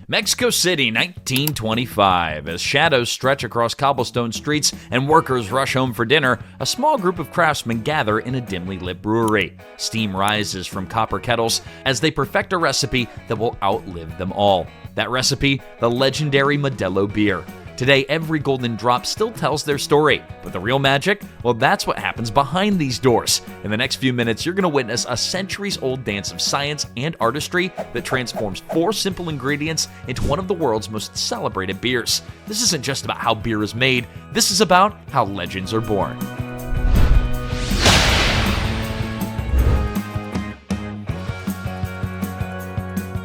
Mexico City, 1925. As shadows stretch across cobblestone streets and workers rush home for dinner, a small group of craftsmen gather in a dimly lit brewery. Steam rises from copper kettles as they perfect a recipe that will outlive them all. That recipe, the legendary Modelo beer. Today, every golden drop still tells their story, but the real magic? Well, that's what happens behind these doors. In the next few minutes, you're going to witness a centuries-old dance of science and artistry that transforms 4 simple ingredients into one of the world's most celebrated beers. This isn't just about how beer is made, this is about how legends are born.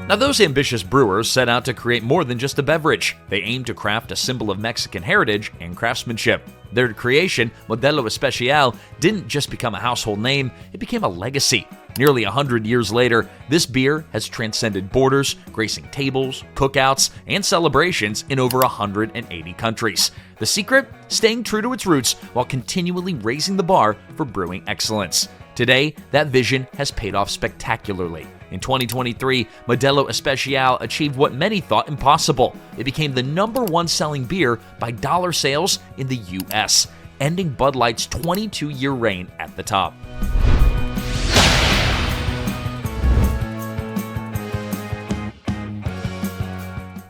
Now, those ambitious brewers set out to create more than just a beverage. They aimed to craft a symbol of Mexican heritage and craftsmanship. Their creation, Modelo Especial, didn't just become a household name, it became a legacy. Nearly 100 years later, this beer has transcended borders, gracing tables, cookouts, and celebrations in over 180 countries. The secret? Staying true to its roots while continually raising the bar for brewing excellence. Today, that vision has paid off spectacularly. In 2023, Modelo Especial achieved what many thought impossible. It became the #1 selling beer by dollar sales in the U.S., ending Bud Light's 22-year reign at the top.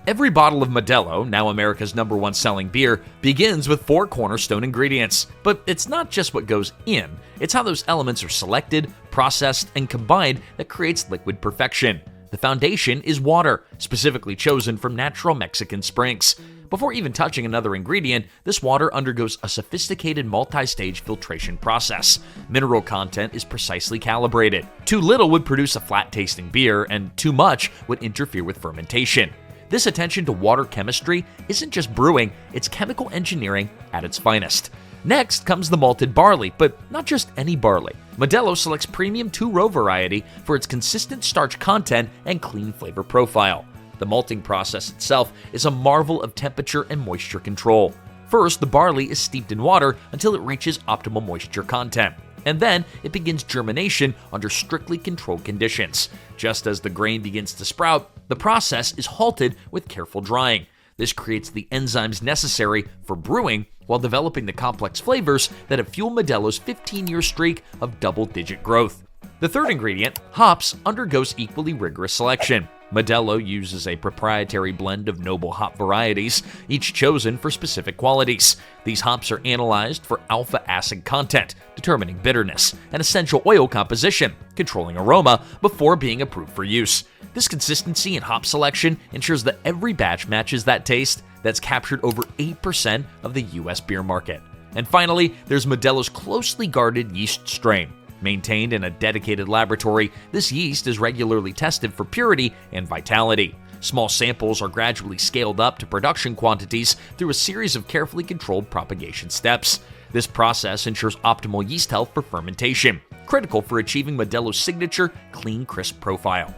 Every bottle of Modelo, now America's #1 selling beer, begins with 4 cornerstone ingredients. But it's not just what goes in, it's how those elements are selected, processed, and combined that creates liquid perfection. The foundation is water, specifically chosen from natural Mexican springs. Before even touching another ingredient, this water undergoes a sophisticated multi-stage filtration process. Mineral content is precisely calibrated. Too little would produce a flat-tasting beer, and too much would interfere with fermentation. This attention to water chemistry isn't just brewing, it's chemical engineering at its finest. Next comes the malted barley, but not just any barley. Modelo selects premium 2-row variety for its consistent starch content and clean flavor profile. The malting process itself is a marvel of temperature and moisture control. First, the barley is steeped in water until it reaches optimal moisture content. And then it begins germination under strictly controlled conditions. Just as the grain begins to sprout, the process is halted with careful drying. This creates the enzymes necessary for brewing while developing the complex flavors that have fueled Modelo's 15-year streak of double-digit growth. The third ingredient, hops, undergoes equally rigorous selection. Modelo uses a proprietary blend of noble hop varieties, each chosen for specific qualities. These hops are analyzed for alpha acid content, determining bitterness, and essential oil composition, controlling aroma, before being approved for use. This consistency in hop selection ensures that every batch matches that taste that's captured over 8% of the U.S. beer market. And finally, there's Modelo's closely guarded yeast strain. Maintained in a dedicated laboratory, this yeast is regularly tested for purity and vitality. Small samples are gradually scaled up to production quantities through a series of carefully controlled propagation steps. This process ensures optimal yeast health for fermentation, critical for achieving Modelo's signature clean, crisp profile.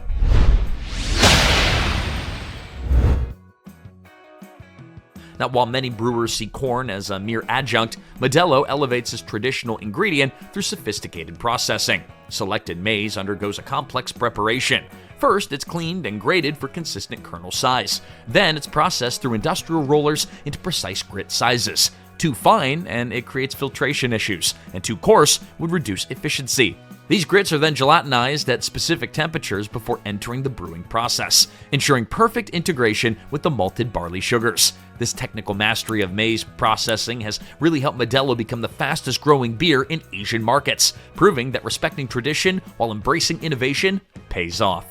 Now, while many brewers see corn as a mere adjunct, Modelo elevates its traditional ingredient through sophisticated processing. Selected maize undergoes a complex preparation. First, it's cleaned and grated for consistent kernel size. Then, it's processed through industrial rollers into precise grit sizes. Too fine, and it creates filtration issues, and too coarse would reduce efficiency. These grits are then gelatinized at specific temperatures before entering the brewing process, ensuring perfect integration with the malted barley sugars. This technical mastery of maize processing has really helped Modelo become the fastest growing beer in Asian markets, proving that respecting tradition while embracing innovation pays off.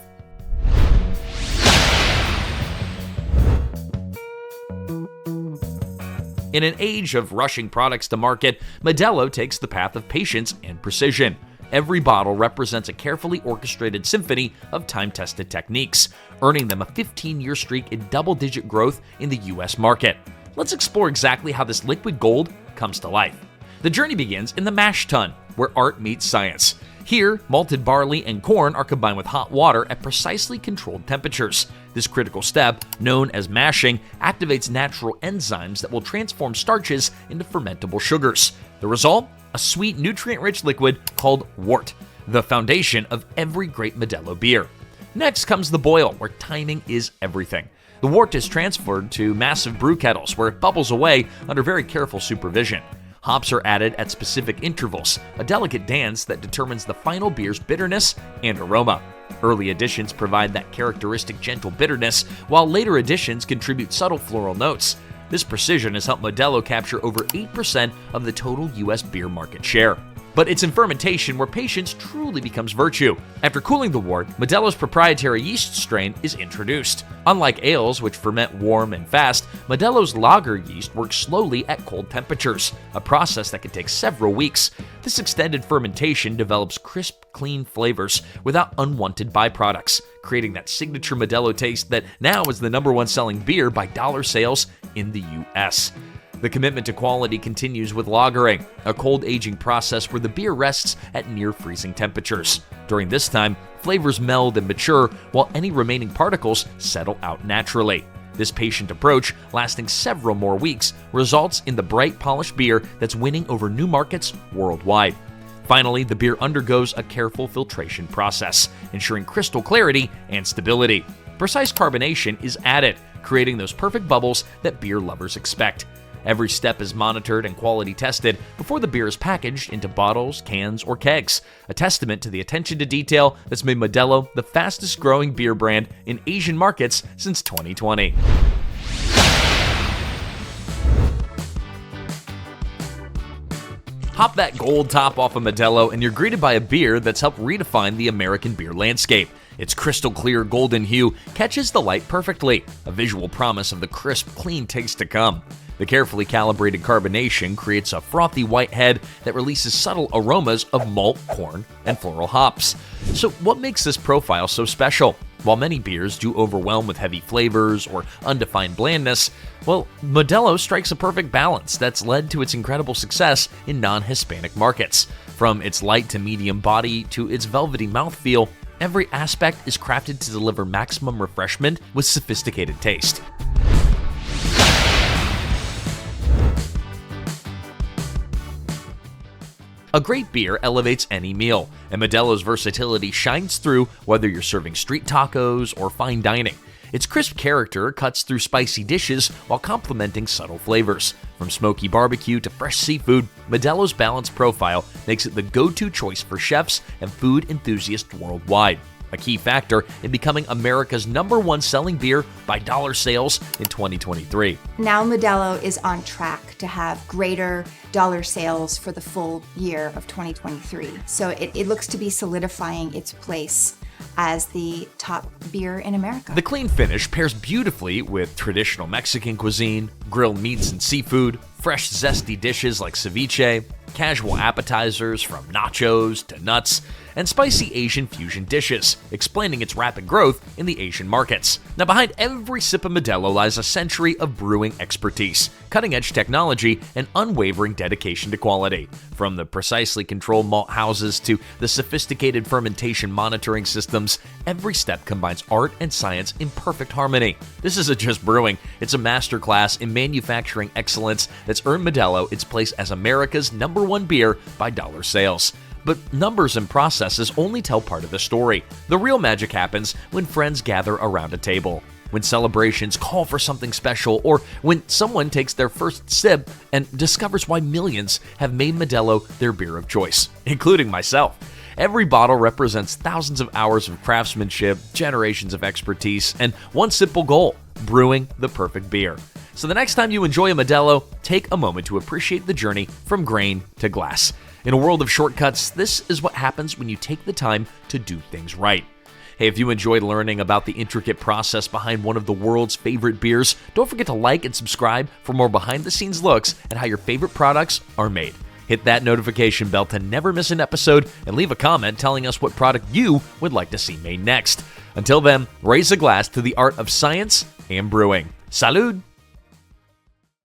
In an age of rushing products to market, Modelo takes the path of patience and precision. Every bottle represents a carefully orchestrated symphony of time-tested techniques, earning them a 15-year streak in double-digit growth in the U.S. market. Let's explore exactly how this liquid gold comes to life. The journey begins in the mash tun, where art meets science. Here, malted barley and corn are combined with hot water at precisely controlled temperatures. This critical step, known as mashing, activates natural enzymes that will transform starches into fermentable sugars. The result? a sweet, nutrient-rich liquid called wort, the foundation of every great Modelo beer. Next comes the boil, where timing is everything. The wort is transferred to massive brew kettles, where it bubbles away under very careful supervision. Hops are added at specific intervals, a delicate dance that determines the final beer's bitterness and aroma. Early additions provide that characteristic gentle bitterness, while later additions contribute subtle floral notes. This precision has helped Modelo capture over 8% of the total U.S. beer market share. But it's in fermentation where patience truly becomes virtue. After cooling the wort, Modelo's proprietary yeast strain is introduced. Unlike ales, which ferment warm and fast, Modelo's lager yeast works slowly at cold temperatures, a process that can take several weeks. This extended fermentation develops crisp, clean flavors without unwanted byproducts, creating that signature Modelo taste that now is the #1 selling beer by dollar sales in the U.S. The commitment to quality continues with lagering, a cold aging process where the beer rests at near freezing temperatures. During this time, flavors meld and mature, while any remaining particles settle out naturally. This patient approach, lasting several more weeks, results in the bright, polished beer that's winning over new markets worldwide. Finally, the beer undergoes a careful filtration process, ensuring crystal clarity and stability. Precise carbonation is added, creating those perfect bubbles that beer lovers expect. Every step is monitored and quality tested before the beer is packaged into bottles, cans, or kegs, a testament to the attention to detail that's made Modelo the fastest growing beer brand in Asian markets since 2020. Pop that gold top off a Modelo and you're greeted by a beer that's helped redefine the American beer landscape. Its crystal clear golden hue catches the light perfectly, a visual promise of the crisp, clean taste to come. The carefully calibrated carbonation creates a frothy white head that releases subtle aromas of malt, corn, and floral hops. So what makes this profile so special? While many beers do overwhelm with heavy flavors or undefined blandness, well, Modelo strikes a perfect balance that's led to its incredible success in non-Hispanic markets. From its light to medium body to its velvety mouthfeel, every aspect is crafted to deliver maximum refreshment with sophisticated taste. A great beer elevates any meal, and Modelo's versatility shines through whether you're serving street tacos or fine dining. Its crisp character cuts through spicy dishes while complementing subtle flavors. From smoky barbecue to fresh seafood, Modelo's balanced profile makes it the go-to choice for chefs and food enthusiasts worldwide, a key factor in becoming America's #1 selling beer by dollar sales in 2023. Now Modelo is on track to have greater dollar sales for the full year of 2023. So it looks to be solidifying its place as the top beer in America. The clean finish pairs beautifully with traditional Mexican cuisine, grilled meats and seafood, fresh zesty dishes like ceviche, casual appetizers from nachos to nuts, and spicy Asian fusion dishes, explaining its rapid growth in the Asian markets. Now, behind every sip of Modelo lies a century of brewing expertise, cutting-edge technology, and unwavering dedication to quality. From the precisely controlled malt houses to the sophisticated fermentation monitoring systems, every step combines art and science in perfect harmony. This isn't just brewing, it's a masterclass in manufacturing excellence that's earned Modelo its place as America's #1 beer by dollar sales. But numbers and processes only tell part of the story. The real magic happens when friends gather around a table, when celebrations call for something special, or when someone takes their first sip and discovers why millions have made Modelo their beer of choice, including myself. Every bottle represents thousands of hours of craftsmanship, generations of expertise, and one simple goal: brewing the perfect beer. So the next time you enjoy a Modelo, take a moment to appreciate the journey from grain to glass. In a world of shortcuts, this is what happens when you take the time to do things right. Hey, if you enjoyed learning about the intricate process behind one of the world's favorite beers, don't forget to like and subscribe for more behind-the-scenes looks at how your favorite products are made. Hit that notification bell to never miss an episode and leave a comment telling us what product you would like to see made next. Until then, raise a glass to the art of science and brewing. Salud!